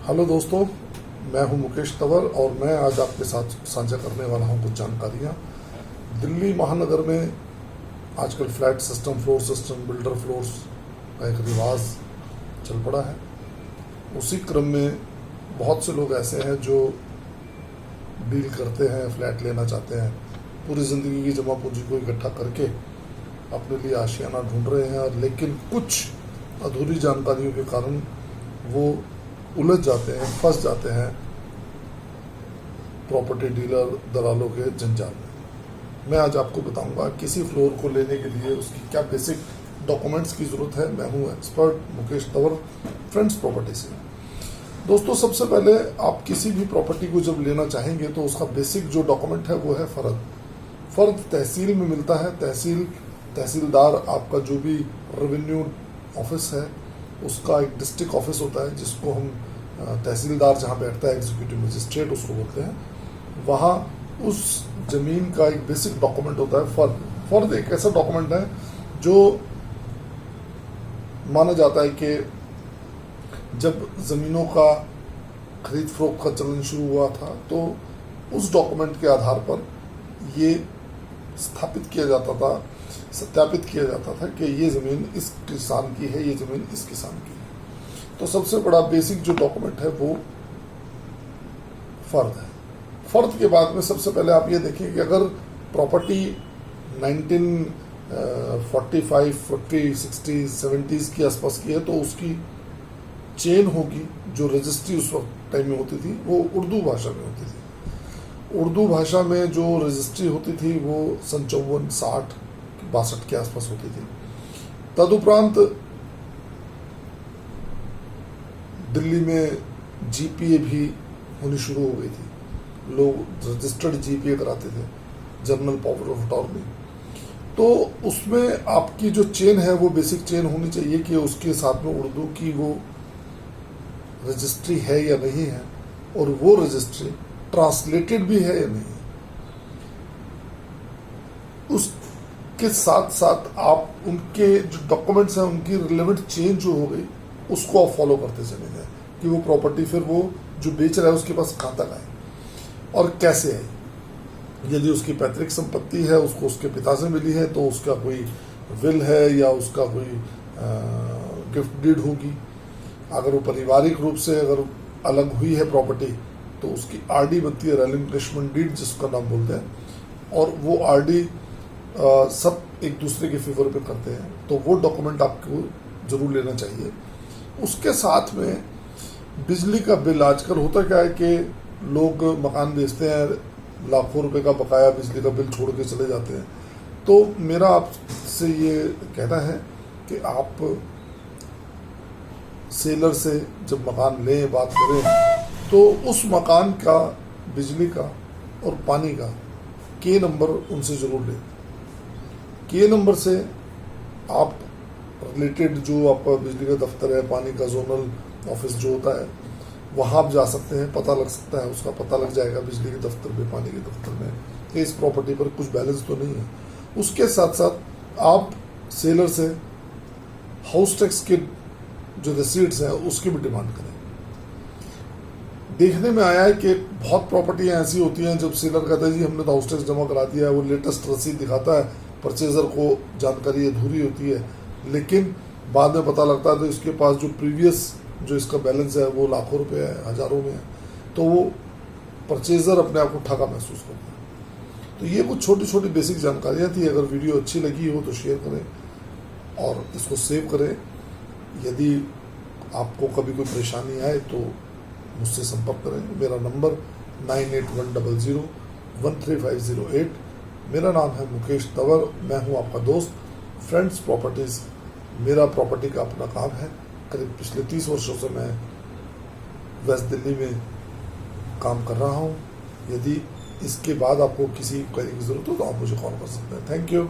Hello दोस्तों, मैं हूं मुकेश तंवर और मैं आज आपके साथ साझा करने वाला हूं कुछ जानकारियां। दिल्ली महानगर में आजकल flat system, floor system, builder floors का एक रिवाज चल पड़ा है। उसी क्रम में बहुत से लोग ऐसे हैं जो डील करते हैं, फ्लैट लेना चाहते हैं, पूरी ज़िंदगी की जमा पूंजी को इकट्ठा करके अपने लिए आशियाना ढूंढ रहे हैं, लेकिन कुछ अधूरी जानकारियों के कारण वो उलझ जाते हैं, फंस जाते हैं प्रॉपर्टी डीलर दलालों के जंजाल में। मैं आज आपको बताऊंगा किसी फ्लोर को लेने के लिए उसकी क्या बेसिक डॉक्यूमेंट्स की ज़रूरत है। मैं हूं expert Mukesh Tanwar, friends property से। दोस्तों, सबसे पहले आप किसी भी प्रॉपर्टी को जब लेना चाहेंगे तो उसका बेसिक जो डॉक्यूमेंट है वो है फ़र्द। फ़र्द तहसील में मिलता है। तहसीलदार आपका जो भी रेवेन्यू ऑफिस है उसका एक डिस्ट्रिक्ट ऑफिस होता है, जिसको हम तहसीलदार जहाँ बैठता है, एग्जीक्यूटिव मजिस्ट्रेट उसको बोलते हैं। वहाँ उस ज़मीन का एक बेसिक डॉक्यूमेंट होता है फ़र्द। फ़र्द एक ऐसा डॉक्यूमेंट है जो माना जाता है कि जब ज़मीनों का खरीद फरोख्त का चलन शुरू हुआ था तो उस डॉक्यूमेंट के आधार पर ये स्थापित किया जाता था, सत्यापित किया जाता था कि ये ज़मीन इस किसान की है, ये ज़मीन इस किसान की है। तो सबसे बड़ा बेसिक जो डॉक्यूमेंट है वो फ़र्द है। फ़र्द के बाद में सबसे पहले आप ये देखिए कि अगर प्रॉपर्टी 1945, 40, 60, 70s के आसपास की है तो उसकी चेन होगी। जो रजिस्ट्री उस वक्त टाइम में होती थी वो उर्दू भाषा में होती थी। उर्दू भाषा में जो रजिस्ट्री होती थी वो सन 54, 60, 62 के आसपास होती थी। तदुपरांत दिल्ली में जीपीए भी होनी शुरू हो गई थी। लोग रजिस्टर्ड जीपीए कराते थे, जर्नल पावर ऑफ अटॉर्नी। तो उसमें आपकी जो चेन है वो बेसिक चेन होनी चाहिए कि उसके साथ में उर्दू की वो रजिस्ट्री है या नहीं है, और वो रजिस्ट्री ट्रांसलेटेड भी है या नहीं। उसके साथ साथ आप उनके जो डॉक्यूमेंट्स हैं उनकी रिलेवेंट चेंज जो हो गई उसको आप फॉलो करते चले जाए कि वो प्रॉपर्टी फिर वो जो बेच रहा है उसके पास कहाँ तक आए और कैसे आई। यदि उसकी पैतृक संपत्ति है, उसको उसके पिता से मिली है, तो उसका कोई विल है या उसका कोई गिफ्ट डीड होगी। अगर वो पारिवारिक रूप से अगर अलग हुई है प्रॉपर्टी तो उसकी आरडी बनती है, रेलिंक्विशमेंट डीड जिसका नाम बोलते हैं, और वो आरडी सब एक दूसरे के फेवर पे करते हैं। तो वो डॉक्यूमेंट आपको ज़रूर लेना चाहिए। उसके साथ में बिजली का बिल, आजकल होता क्या है कि लोग मकान बेचते हैं, लाखों रुपए का बकाया बिजली का बिल छोड़ के चले जाते हैं। तो मेरा आपसे ये कहना है कि आप सेलर से जब मकान लें, बात करें, तो उस मकान का बिजली का और पानी का के नंबर उनसे ज़रूर लें। के नंबर से आप रिलेटेड जो आपका बिजली का दफ्तर है, पानी का जोनल ऑफिस जो होता है, वहाँ आप जा सकते हैं, पता लग सकता है, उसका पता लग जाएगा बिजली के दफ्तर में, पानी के दफ्तर में कि इस प्रॉपर्टी पर कुछ बैलेंस तो नहीं है। उसके साथ साथ आप सेलर से हाउस टैक्स के जो रिसीट्स हैं उसकी भी डिमांड करें। देखने में आया है कि बहुत प्रॉपर्टियां ऐसी होती हैं जब सेलर कहता है जी हमने तो हाउस टैक्स जमा करा दिया है, वो लेटेस्ट रसीद दिखाता है, परचेजर को जानकारी अधूरी होती है, लेकिन बाद में पता लगता है तो इसके पास जो प्रीवियस जो इसका बैलेंस है वो लाखों रुपए है, हज़ारों में है। तो वो परचेजर अपने आप को ठगा महसूस करता है। तो ये कुछ छोटी छोटी बेसिक जानकारियाँ थी। अगर वीडियो अच्छी लगी हो तो शेयर करें और इसको सेव करें। यदि आपको कभी कोई परेशानी आए तो मुझसे संपर्क करें। मेरा नंबर 9810013508। मेरा नाम है मुकेश तंवर, मैं हूं आपका दोस्त, फ्रेंड्स प्रॉपर्टीज़ मेरा प्रॉपर्टी का अपना काम है। करीब पिछले 30 वर्षों से मैं वेस्ट दिल्ली में काम कर रहा हूं। यदि इसके बाद आपको किसी क्वेरी की ज़रूरत हो तो आप मुझे कॉल कर सकते हैं। Thank you.